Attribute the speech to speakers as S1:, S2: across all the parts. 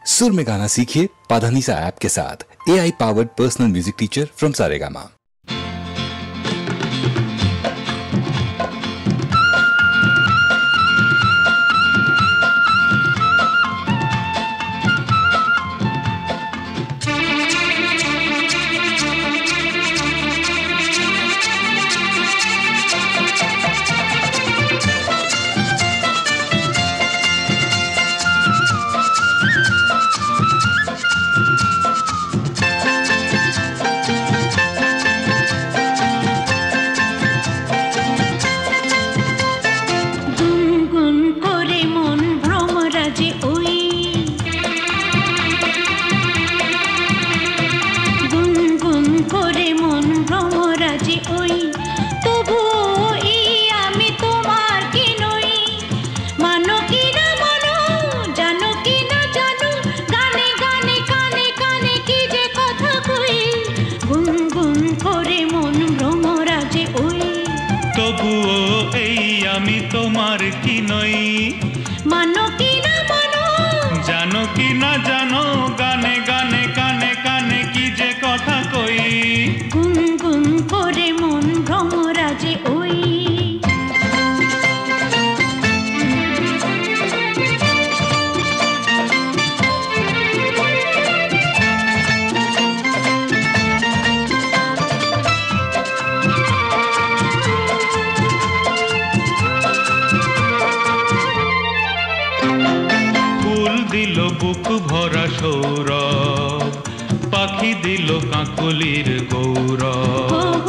S1: सुर में गाना सीखिए पाधानीसा ऐप के साथ। AI powered personal music teacher from Saregama.
S2: বুক ভরা সৌরভ পাখি দিল কাকলির গৌরব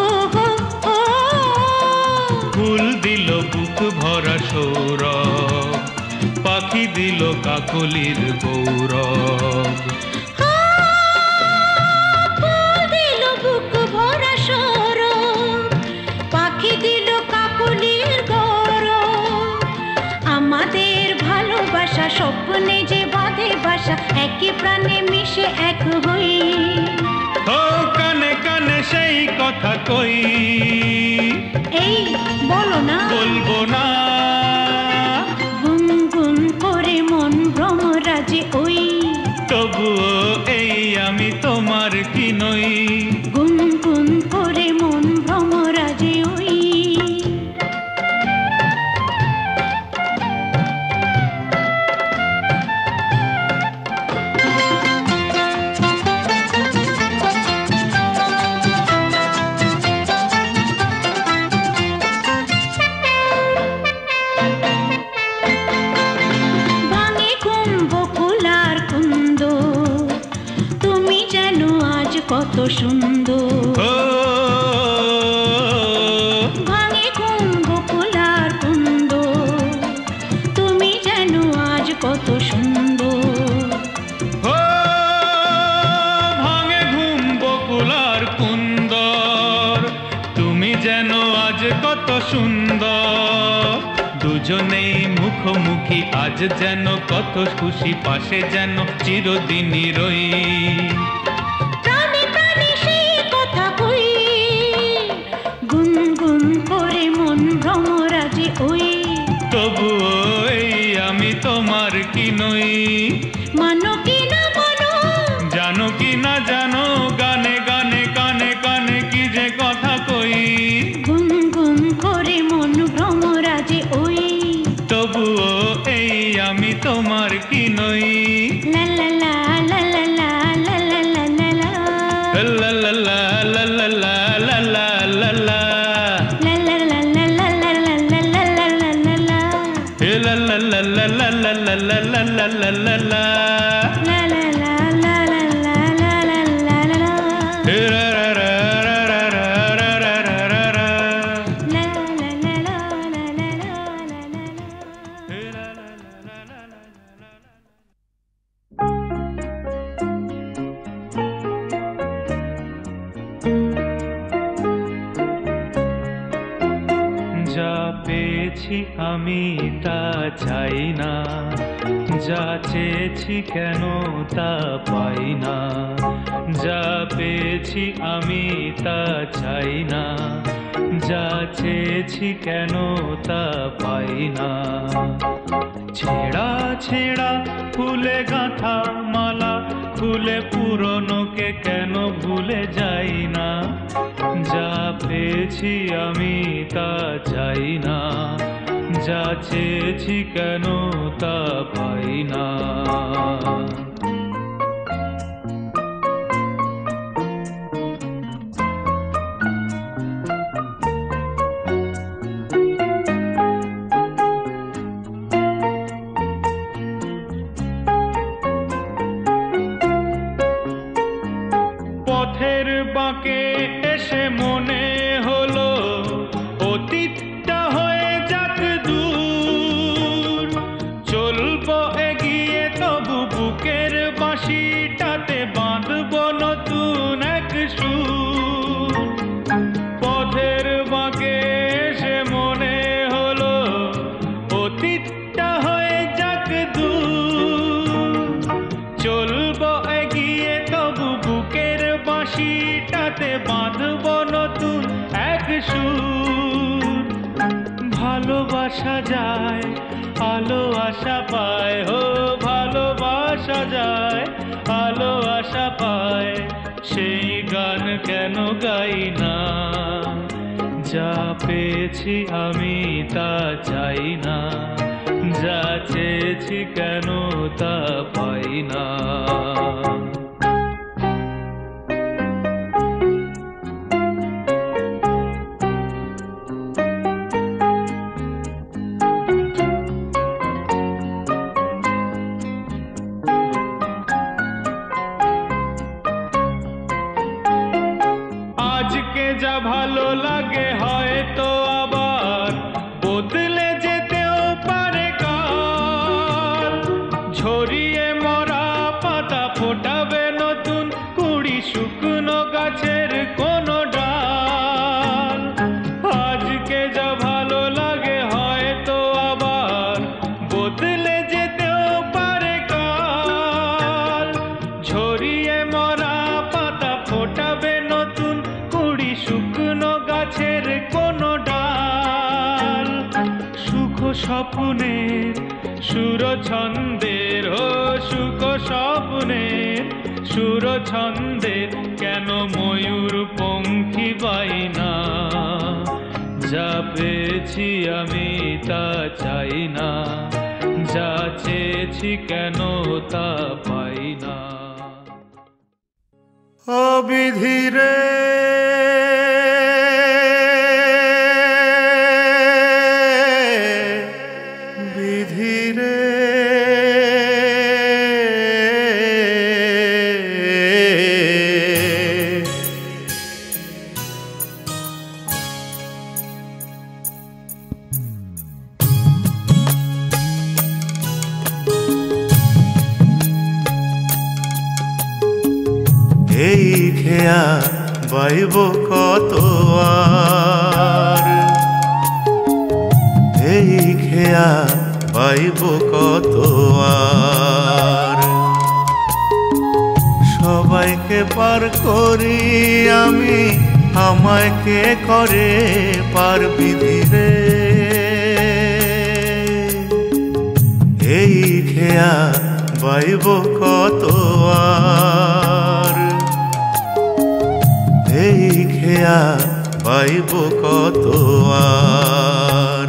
S2: ফুল দিল বুক ভরা সৌরভ পাখি দিল কাকলির গৌরব পাখি দিল কাকলির গৌরব আমাদের ভালোবাসা স্বপ্নে যে বাসা একই প্রাণে মিশে এক হই ও কানে কানে সেই কথা কই এই বলো না বলবো না গুনগুন করে মন ভ্রমরাজে ওই তবুও এই আমি তোমার কি নই গুনগুন করে মন ভ্রমরাজে ওই কত সুন্দর ভাঙে ঘুম বকুলার কুন্দ তুমি যেন আজ কত সুন্দর ভাঙে ঘুম বকুলার কুন্দর তুমি যেন আজ কত সুন্দর দুজনেই মুখোমুখি আজ যেন কত খুশি পাশে যেন চিরদিনই রই তবুও এই আমি তোমার কি নই মানো কি না মানো জানো কি না জানো গানে গানে কানে কানে কি যে কথা কই গুনগুন করে মন ভ্রমরাজে ওই তবুও এই আমি তোমার কি নই লা লা লা লা লা লা লা লা লা লা লা লা লা লা লা লা লা আমি তা চাই না যা চেয়েছি কেন তা পাই না যা পেয়েছি আমি তা চাই না যা চেয়েছি কেন তা পাই না ছেঁড়া ছেঁড়া ফুলে গাঁথা মালা খুলে পুরনোকে কেন ভুলে যাই না, যা পেয়েছি আমি তা চাই না, যা চেয়েছি কেন তা পাই না। পথের বাঁকে এসে মনে হলো অতীতটা হয়ে যাক দূর, চলবো এগিয়ে তবু বুকের বাঁশিটাতে বাঁধবো নতুন এক সুর। পথের বাঁকে এসে মনে হলো অতীতটা হয়ে যাক দূর, চলবো এগিয়ে তবু বুকের বাঁশিটাতে বাঁধবো নতুন এক সুর। ভালোবাসা যায় আলো আশা পায়, ও ভালোবাসা যায় আলো আশা পায়, সেই গান কেন গাই না, যা পেয়েছি আমি তা চাই না, যা চেয়েছি কেন তা পাই না। আজকে যা ভালো লাগে হয়তো আবার বদলে যেতেও পারে কাল, ঝরিয়ে মরা পাতা ফোটাবে নতুন কুড়ি শুকনো গাছের কোনো ডাল। আজকে যা ভালো লাগে হয়তো আবার বদলে যেতেও পারে কাল, ঝরিয়ে মরা পাতা ফোটাবে নতুন কুড়ি শুকনো গাছের কোনো ডাল। সুখ স্বপ্নের সুর ছন্দের, ও সুখ স্বপ্নের সুর ছন্দের কেন ময়ূর পঙ্খী পাই না, যা পেয়েছি আমি তা চাই না, যা চেয়েছি কেন তা পাই না।
S3: ও বিধি রে বিধি রে, এই খেয়া বাইব কত আর, এই খেয়া বাইব কত আর, সবাইকে পার করি আমি, আমায় কে করে পার বিধি রে। এই খেয়া বাইব কত আর, এই খেয়া বাইব কত আর।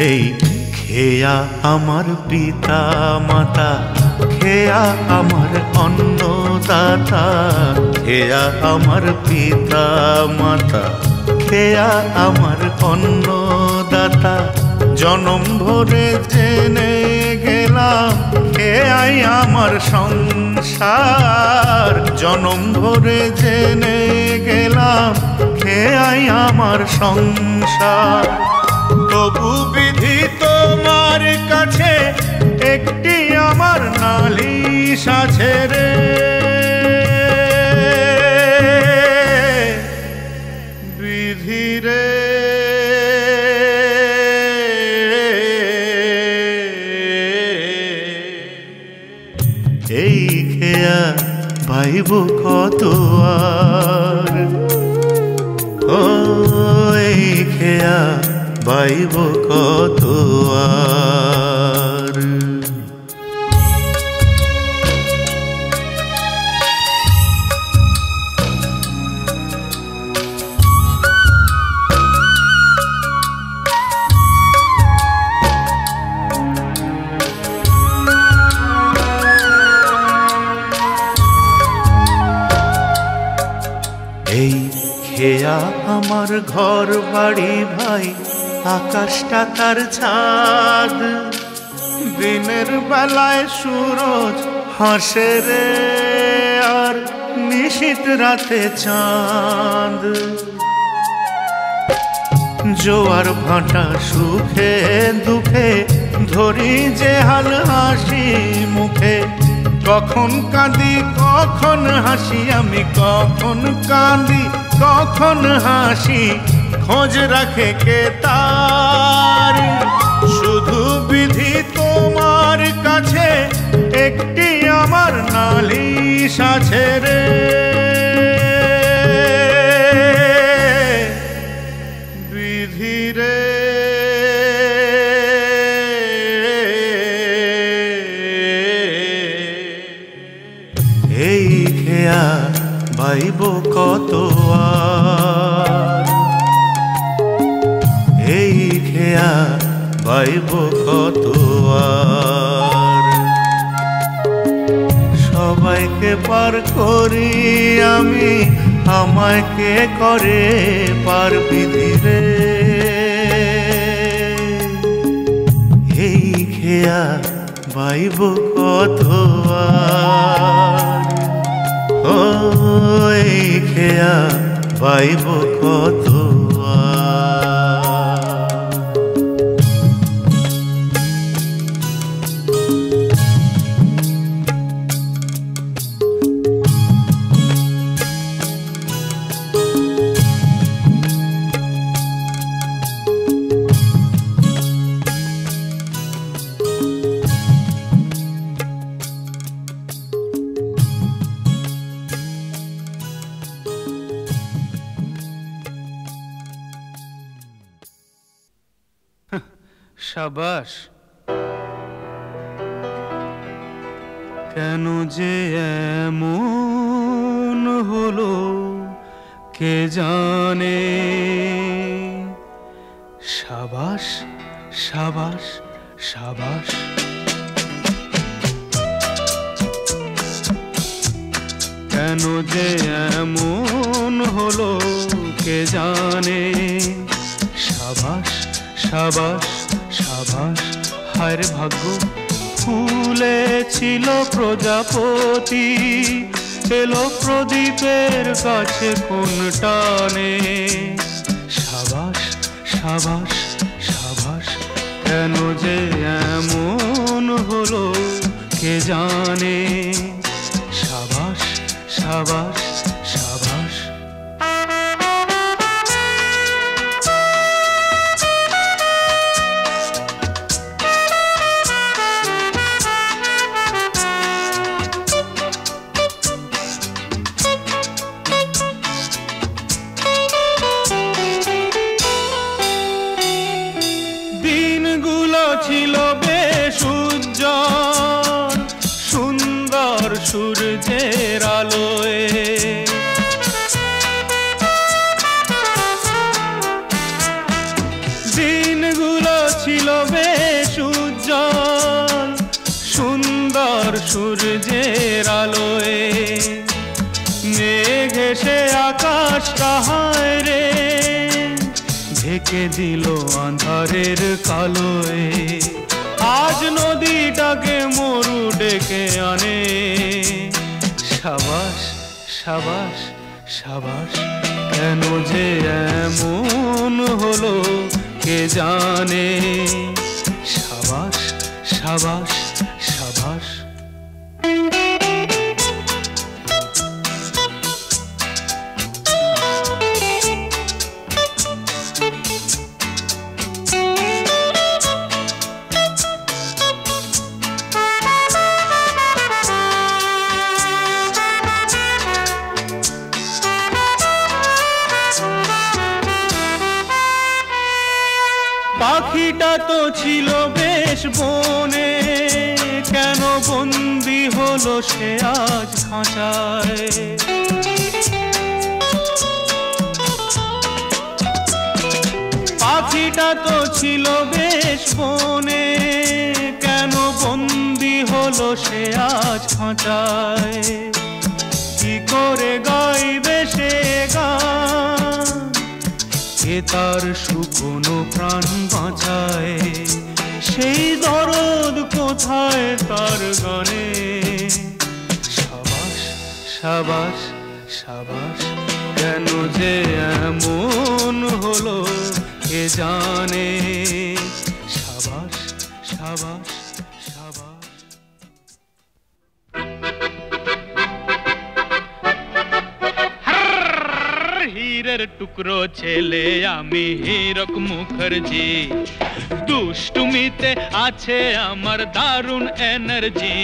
S3: এই খেয়া আমার পিতা মাতা, খেয়া আমার অন্নদাতা, খেয়া আমার পিতা মাতা, খেয়া আমার অন্নদাতা, জনম ভরে জেনে গেলাম খেয়াই আমার সংসার, জনম ভরে জেনে গেলাম খেয়াই আমার সংসার। তবু বিধি তোমার কাছে একটি আমার নালিশ আছে রে, বিধি রে। এই খেয়া পাইব কত আর ও এই খেয়া পাইব কত আর এই খেয়া আমার ঘর বাড়ি ভাই আকাশটা তার ছাদ দিনের বেলায় সূরজ হাসে রে আর নিশীথ রাতে চাঁদ জোয়ার ভাটা সুখে দুঃখে ধরি যে হাল হাসি মুখে কখন কাঁদি কখন হাসি আমি কখন কাঁদি কখন হাসি খোঁজ রাখে কে তার শুধু বিধি তোমার কাছে একটি আমার নালিশ আছে রে বিধি রে এই খেয়া পাইব কত আর এই খেয়া পাইব কত আর সবাইকে পার করি আমি আমায় কে করে পার বিধি রে এই খেয়া পাইব কত আর ও এই খেয়া পাইব কত
S2: সাবাস কেন যে এমন হলো কে জানে সাবাস সাবাস সাবাস কেন যে এমন হলো কে জানে সাবাস সাবাস সাবাস হায় ভাগ্য ফুলে ছিল প্রজাপতি এলো প্রদীপের কাছে কোন টানে সাবাস সাবাস সাবাস কেন যে এমন হলো কে জানে সাবাস সাবাস সাবাস ছিল বেশ উজ্জ্বল সুন্দর সূর্যের আলোয় দিনগুলো ছিল বেশ উজ্জ্বল সুন্দর সূর্যের আলোয় মেঘ এসে আকাশটা হায় রে ঢেকে দিল আঁধারের কালোয় আজ নদীটাকে মরু ডেকে আনে সাবাস সাবাস সাবাস কেন যে এমন হলো কে জানে সাবাস সাবাস সাবাস
S3: পাখিটা তো ছিল বেশ বনে, কেন বন্দি হলো সে আজ খাঁচায়। পাখিটা তো ছিল বেশ বনে, কেন বন্দি হলো সে আজ খাঁচায়। কি করে গাইবে সে গান, কে তার শুকনো প্রাণ বাঁচায়। সেই দরদ কোথায় তার গানে। সাবাস সাবাস সাবাস, কেন যে এমন হলো কে জানে। সাবাস সাবাস সাবাস। হীরের টুকরো ছেলে আমি হীরক মুখার্জি, দুষ্টুমিতে আছে আমার দারুণ এনার্জি।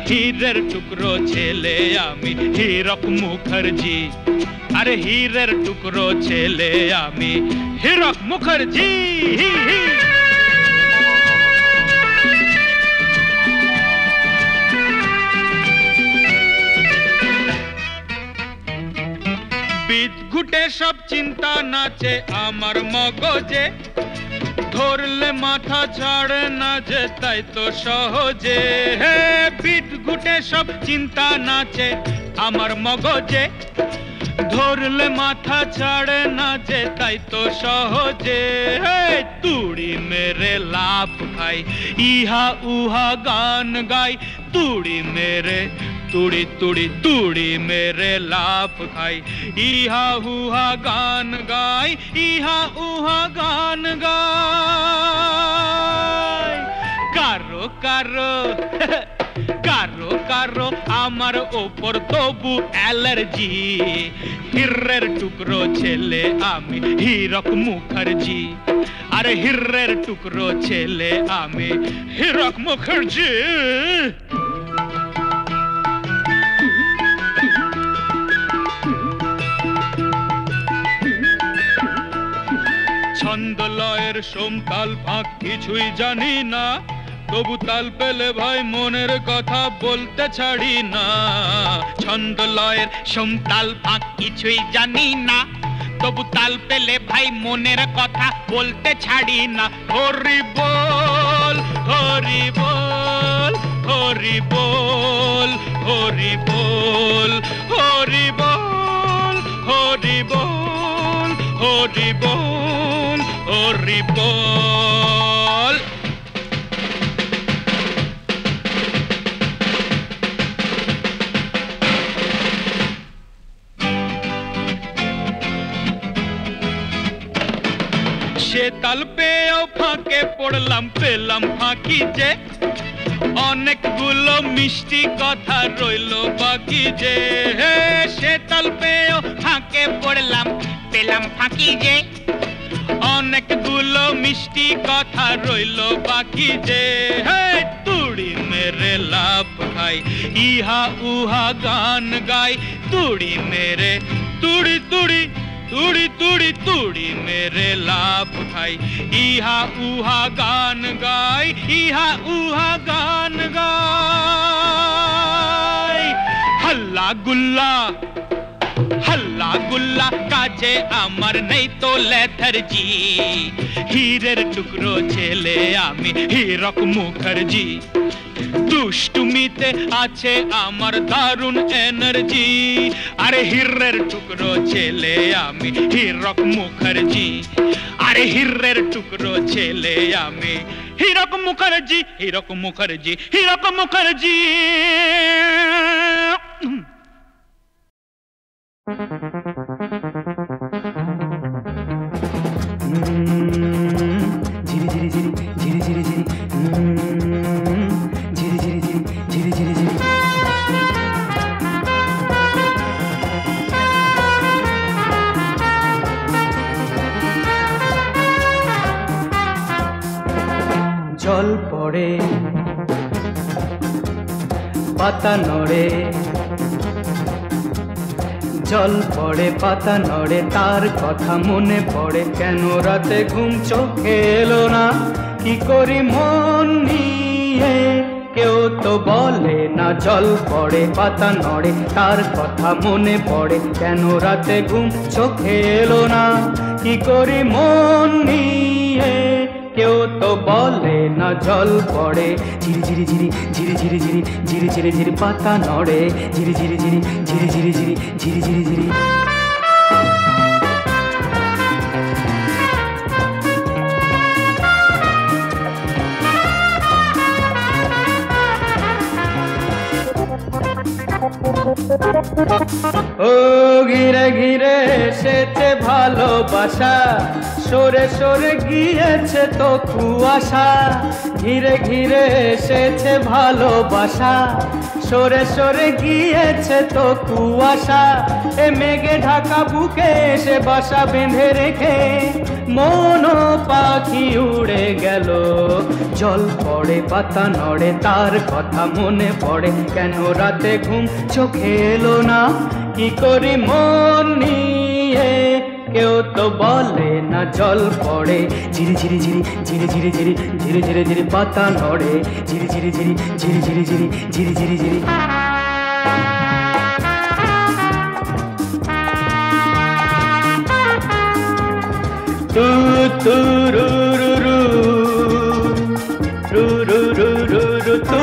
S3: হীরের টুকরো ছেলে আমি হীরক মুখার্জি, আরে হীরের টুকরো ছেলে আমি হীরক মুখার্জি। বিদঘুটে সব চিন্তা নাচে আমার মগজে, ধরলে মাথা ছাড়ে না যে তাই তো সহজে। হে বিদঘুটে সব চিন্তা নাচে আমার মগজে, ধরলে মাথা ছাড়ে না যে তাই তো সহজে। হে তুড়ি মেরে লাভ খাই, ইহা উহা গান গাই। তুড়ি মেরে তুড়ি তুড়ি তুড়ি মেরে লাভ খাই, ইহা উহা গান গাই, ইহা উহা গান গাই। কারো কারো কারো কারো আমার ওপর তবু অ্যালার্জি। হীরের টুকরো ছেলে আমি হীরক মুখার্জি, আরে হীরের টুকরো ছেলে আমি হীরক মুখার্জি। ছন্দ লয়ের সোমতাল ফাঁক কিছুই জানি না, তবু তাল পেলে ভাই মনের কথা বলতে ছাড়ি না। ছন্দ লয়ের সোমতাল ফাঁক কিছুই জানি না, তবু তাল পেলে ভাই মনের কথা বলতে ছাড়ি না। হরি বল হরি বল হরি বল হরি বল হরি বল হরি বল হরি বল হরি বল। সে তাল পেয়েও ফাঁকে পড়লাম, পেলাম ফাঁকি যে অনেকগুলো মিষ্টি কথা রইল বাকি যে। সে তাল পেয়েও ফাঁকে পড়লাম, পেলাম ফাঁকি যে অনেকগুলো মিষ্টি কথা রইল বাকি যে। তুড়ি মেরে লাভ খাই, ইহা উহা গান গাই। তুড়ি মেরে তুড়ি তুড়ি তুড়ি তুড়ি তুড়ি মেরে লাভ খাই, ইহা উহা গান গাই, ইহা উহা গান গাই। হল্লা গুল্লা হল্লা গুল্লা কাজে আমার নেই তো লেথার্জি। হীরের টুকরো ছেলে আমি হীরক মুখার্জি, দুষ্টুমিতে আছে আমার দারুণ এনার্জি। আরে হীরের টুকরো ছেলে আমি হীরক মুখার্জি, আরে হীরের টুকরো ছেলে আমি হীরক মুখার্জি, হীরক মুখার্জি, হীরক মুখার্জি।
S4: ঝিরি ঝিরি ঝিরি ঝিরি ঝিরি ঝিরি ঝিরি ঝিরি ঝিরি ঝিরি ঝিরি। জল পড়ে পাতা নড়ে, জল পড়ে পাতা নড়ে তার কথা মনে পড়ে কেন রাতে ঘুম চোখে এলো না কি করি মন নিয়ে কেউ তো বলে না জল পড়ে পাতা নড়ে তার কথা মনে পড়ে কেন রাতে ঘুম চোখে এলো না কি করি মন নিয়ে কেউ তো বলে না জল পড়ে ঝিরি ঝিরি ঝিরি ঝিরি ঝিরি ঝিরি ঝিরি ঝিরি ঝিরি পাতা নড়ে ঝিরি ঝিরি ঝিরি ঝিরি ঝিরি ঝিরি ঝিরি ঝিরি ঝিরি ও ঘিরে ঘিরে এসেছে ভালোবাসা সরে সরে গিয়েছে তো কুয়াশা ঘিরে ঘিরে এসেছে ভালোবাসা সরে সরে গিয়েছে তো কুয়াশা এ মেঘে ঢাকা বুকে এসে বাসা বেঁধে রেখে মন পাখি উড়ে গেল জল পড়ে পাতা নড়ে তার কথা মনে পড়ে কেন রাতে ঘুম চোখে এলো না কি করি মন নিয়ে কেউ তো বলে না জল পড়ে ঝিরি ঝিরি ঝিরি ঝিরি ঝিরি ঝিরি ঝিরি ঝিরি ঝিরি পাতা নড়ে ঝিরি ঝিরি ঝিরি ঝিরি ঝিরি ঝিরি ঝিরি ঝিরি ঝিরি তু তু রু রু রু রু রু রু রু রু তু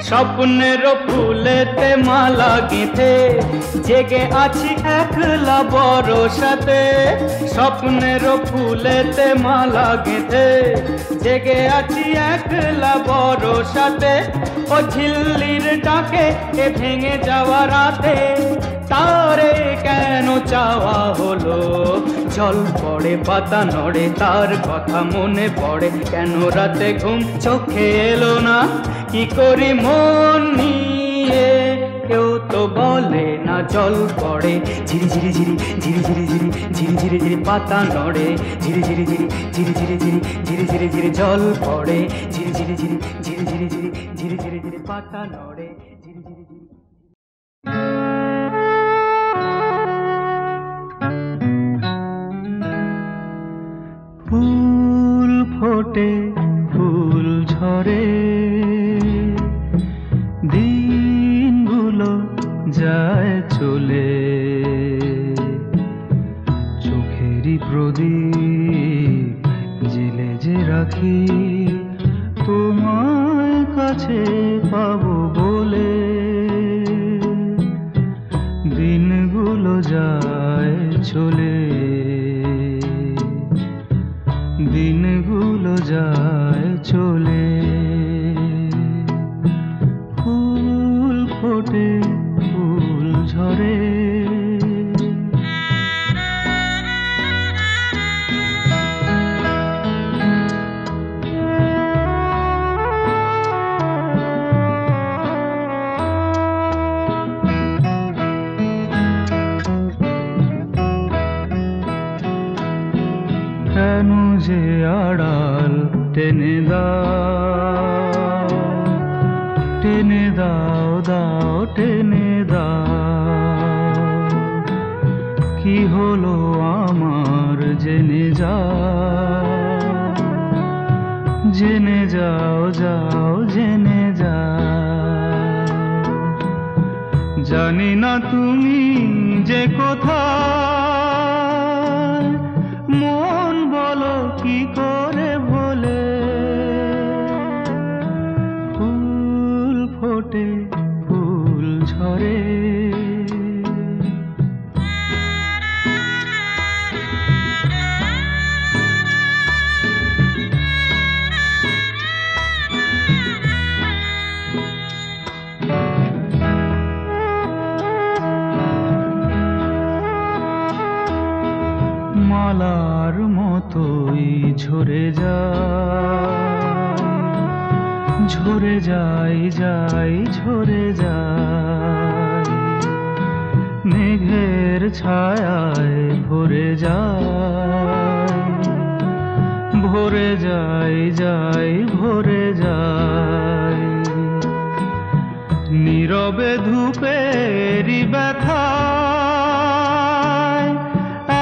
S4: স্বপ্নের ফুলেতে মালা গেঁথে জেগে আছি একলা বরসাতে স্বপ্নের ফুলেতে মালা গেঁথে জেগে আছি একলা বরসাতে ও ঝিল্লির ডাকে এ ভেঙে যাওয়া রাতে তারে কেন চাওয়া হলো জল পড়ে পাতা নড়ে তার কথা মনে পড়ে কেন রাতে ঘুম চোখে এলো না কি করি মন নিয়ে কেউ তো বলে না জল পড়ে ঝিরি ঝিরি ঝিরি ঝিরি ঝিরি ঝিরি ঝিরি ঝিরি ঝিরি পাতা নড়ে ঝিরি ঝিরি ঝিরি ঝিরি ঝিরি ঝিরি ঝিরি ঝিরি ঝিরি জল পড়ে ঝিরি ঝিরি ঝিরি ঝিরি ঝিরি ঝিরি ঝিরি ঝিরি ঝিরি পাতা নড়ে ঝিরি ঝিরি ঝিরি ফুল ফোটে ফুল ঝরে দিনগুলো যায় চলে চোখেরই প্রদীপ জেলে যে রাখি তোমার কাছে পাবো বলে দিনগুলো যায় চলে দিনগুলো যায় চলে ফুল ফোটে ফুল ঝরে কেন যে আড়াল টেনে দাও টেনে দাও দাও টেনে দাও কি হলো আমার জেনে যাও যাও জেনে যাও জানি না তুমি যে কোথায় মন বলো কি করে ভোলে ফুল ফোটে ফুল ঝরে মালার মতোই ঝরে যায় ঝরে যায় মেঘের ছায়ায় ভরে যায় ভরে যায় নীরবে ধূপেরই ব্যথায়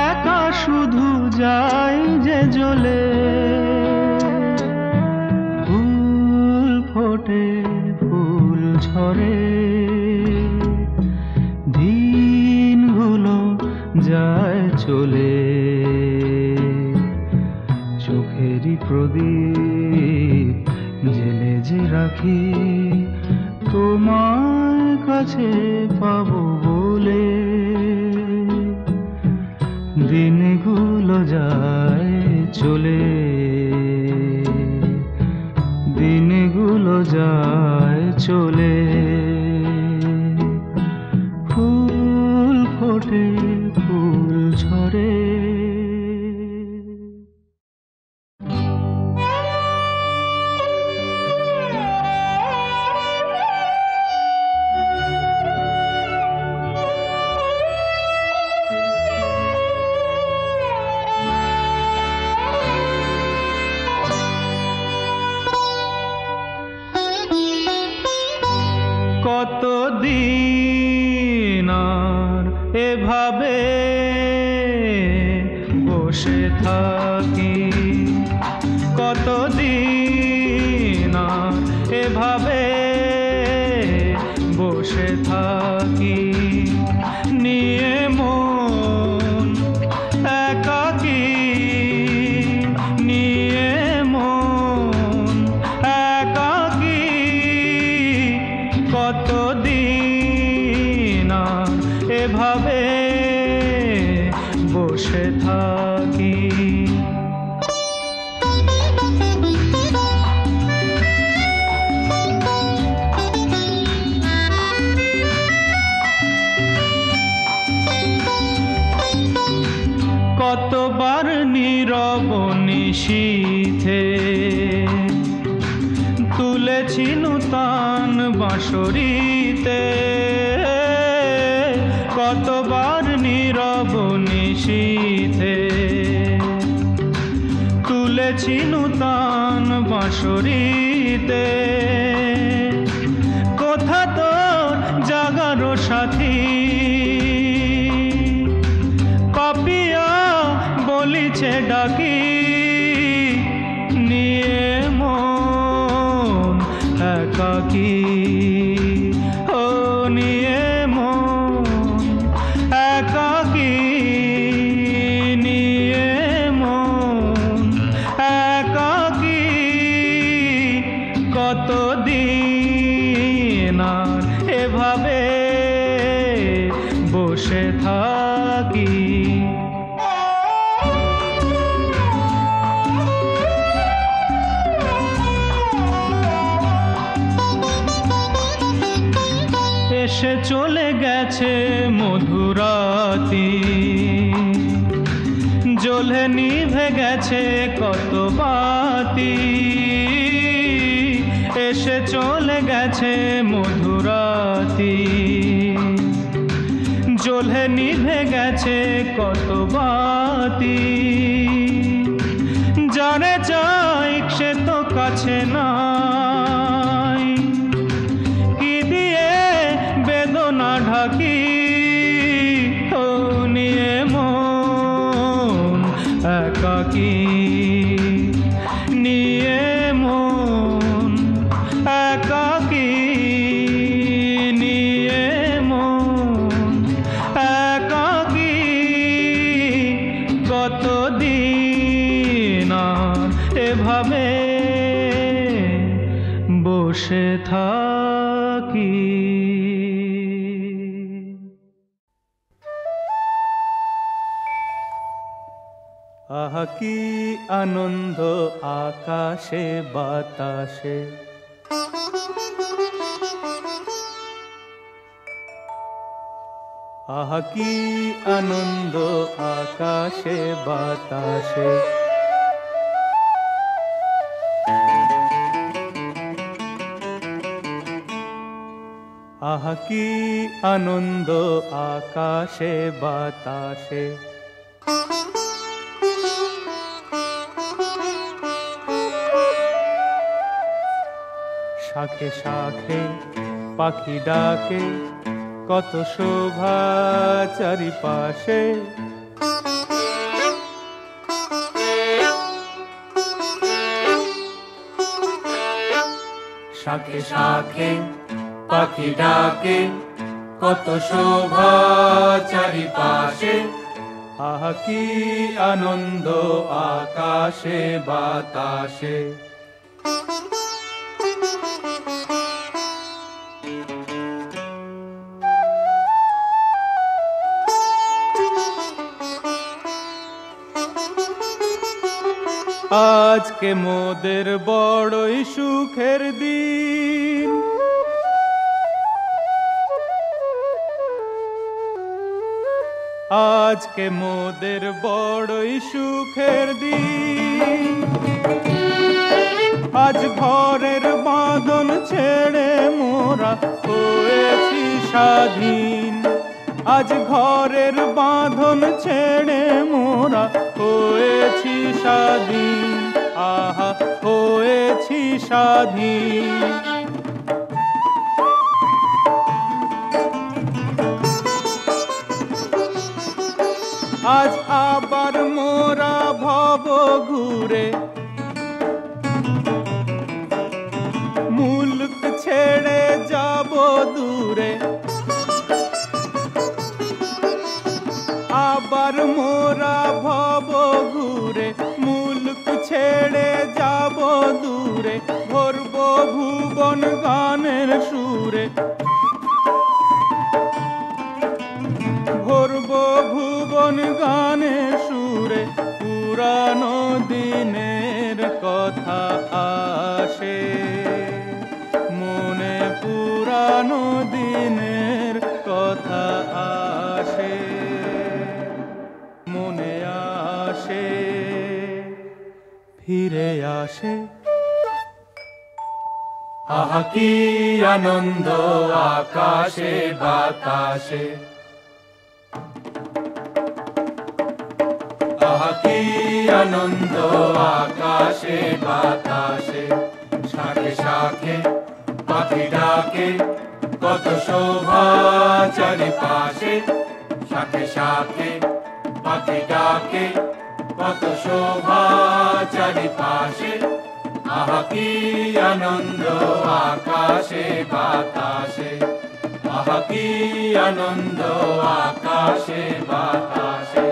S4: একা শুধু যাই যে জ্বলে, ফুল ফোটে ফুল ঝরে, দিনগুলো যায় চলে, চোখেরই প্রদীপ জেলে যে রাখি তোমার কাছে পাবো বলে, দিনগুলো যায় চলে, দিনগুলো যায় চলে, ফুল ফোটে ফুল ঝরে। কতদিন আর এভাবে বসে থাকি, কতদিন আর এভাবে বসে থাকি, নিয়ে মন একাকী, নিয়ে মন একাকী, কতদিন আর এভাবে বসে থাকি। কতবার নীরব নিশীথে তুলেছি নূতন বাঁশরিতে, কতবার নীরব নিশীথে তুলেছি নূতন বাঁশরিতে, কোথা তোর জাগার সাথী পাপিয়া বলিছে ডাকি, নিয়ে মন একাকী, ও নিয়ে মন একাকী, নিয়ে মন একাকী, কতদিন আর এভাবে বসে থাকি। এসে চলে গেছে মধুরাতি, জ্বলে নিভে গেছে কত বাতি, এসে চলে গেছে মধুরাতি, জ্বলে নিভে গেছে কত বাতি, যারে চাই সে তো কাছে নাই, কি দিয়ে বেদনা ঢাকি, ও নিয়ে মন একাকী, নিয়ে মন একাকী, নিয়ে মন একাকী, কতদিন আর এভাবে বসে থাকি। আহা কি আনন্দ আকাশে বাতাসে, আহা কি আনন্দ আকাশে বাতাসে, আহা কি আনন্দ আকাশে বাতাসে, শাখে শাখে পাখি ডাকে কত শোভা চারিপাশে, শাখে শাখে পাখি ডাকে কত শোভা চারিপাশে, আহা কি আনন্দ আকাশে বাতাসে। আজকে মোদের বড়ই সুখের দিন, আজকে মোদের বড়ই সুখের দিন। আজ ঘরের বাঁধন ছেড়ে মোরা হয়েছি স্বাধীন, আজ ঘরের বাঁধন ছেড়ে মোরা হয়েছি স্বাধীন, আহা হয়েছি স্বাধীন। আজ আবার মোরা ভব ঘুরে মুলক ছেড়ে যাব দূরে, আবার মোরা ভব ঘুরে মুলক ছেড়ে যাব দূরে, ভরব ভুবন গানের সুরে, ভরব ভুবন গানের সুরে। পুরানো দিনের কথা আসে মনে, পুরানো দিনের কথা আসে মনে, আসে ফিরে আসে। আহা কি আনন্দ আকাশে বাতাসে, আহা কি আনন্দ আকাশে বাতাসে। শাখে শাখে পাখি ডাকে কত শোভা চারিপাশে, শাখে শাখে পাখি ডাকে কত শোভা চারিপাশে, আহা কি আনন্দ আকাশে বাতাসে, আহা কি আনন্দ আকাশে বাতাসে।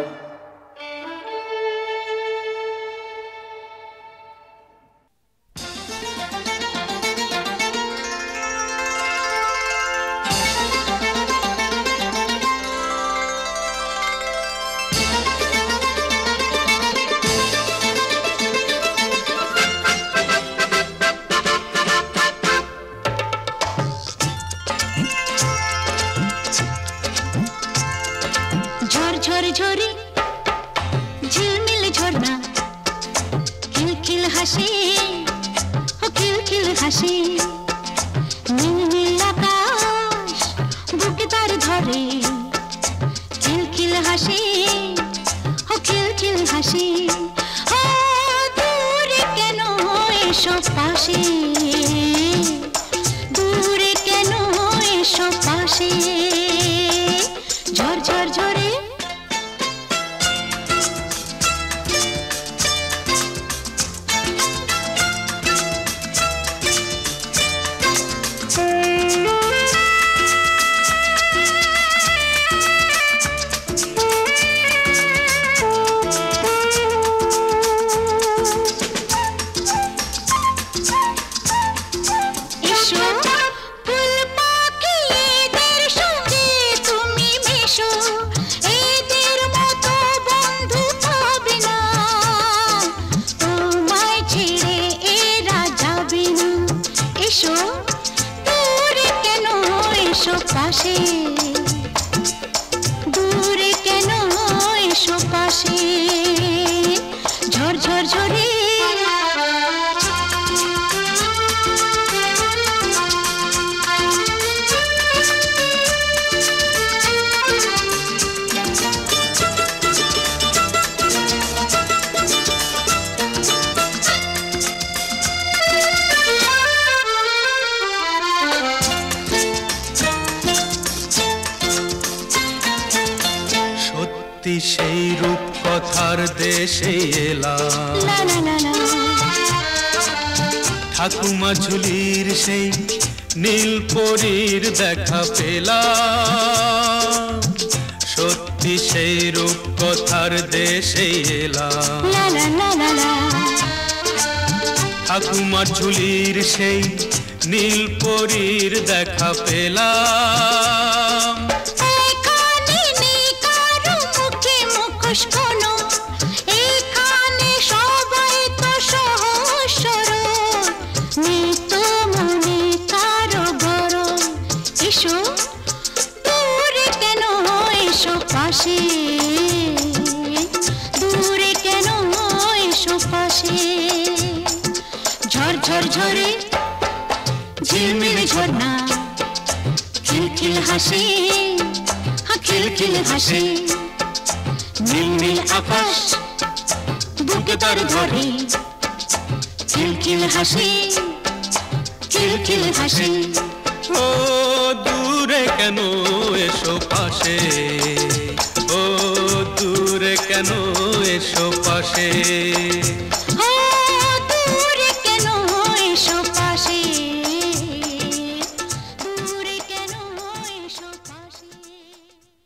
S5: ঝরঝরে ঝিলমিল ঝরনা খিলখিল হাসি, ও খিলখিল হাসি। নীল নীল আকাশ বুকে তার ধরে, খিলখিল হাসি, ও খিলখিল হাসি। ও দূরে কেন এসো পাশে, দূরে কেন এসো পাশে। ঝরঝর ঝরে পাশে, দূরে কেন এসো পাশে। ঝরঝর ঝরে
S6: সত্যি সেই রূপ কথার দেশে এলাম,
S5: লা লা লা লা।
S6: ঠাকুমা ঝুলির সেই নীল পরীর দেখা পেলাম, সত্যি সেই রূপ কথার দেশে এলাম,
S5: লা লা লা লা লা।
S6: ঠাকুমা ঝুলির সেই নীল পরীর দেখা পেলাম।
S5: এখানে নেই কারো মুখে মুখোশ কোনো, এখানে সবাই তো সহজ সরল, নেই তো মনে কারো গরম। এসো দূরে কেন এসো পাশে, দূরে কেন এসো পাশে। ঝর ঝর ঝরে ঝিলমিল ঝরনা, খিলখিল হাসি, হ্যাঁ খিলখিল হাসি। নীল নীল আকাশ বুকে তার ধরে, খিলখিল হাসি, খিলখিল হাসি।
S6: ও দূরে কেন এসো পাশে, ও দূরে কেন এসো পাশে।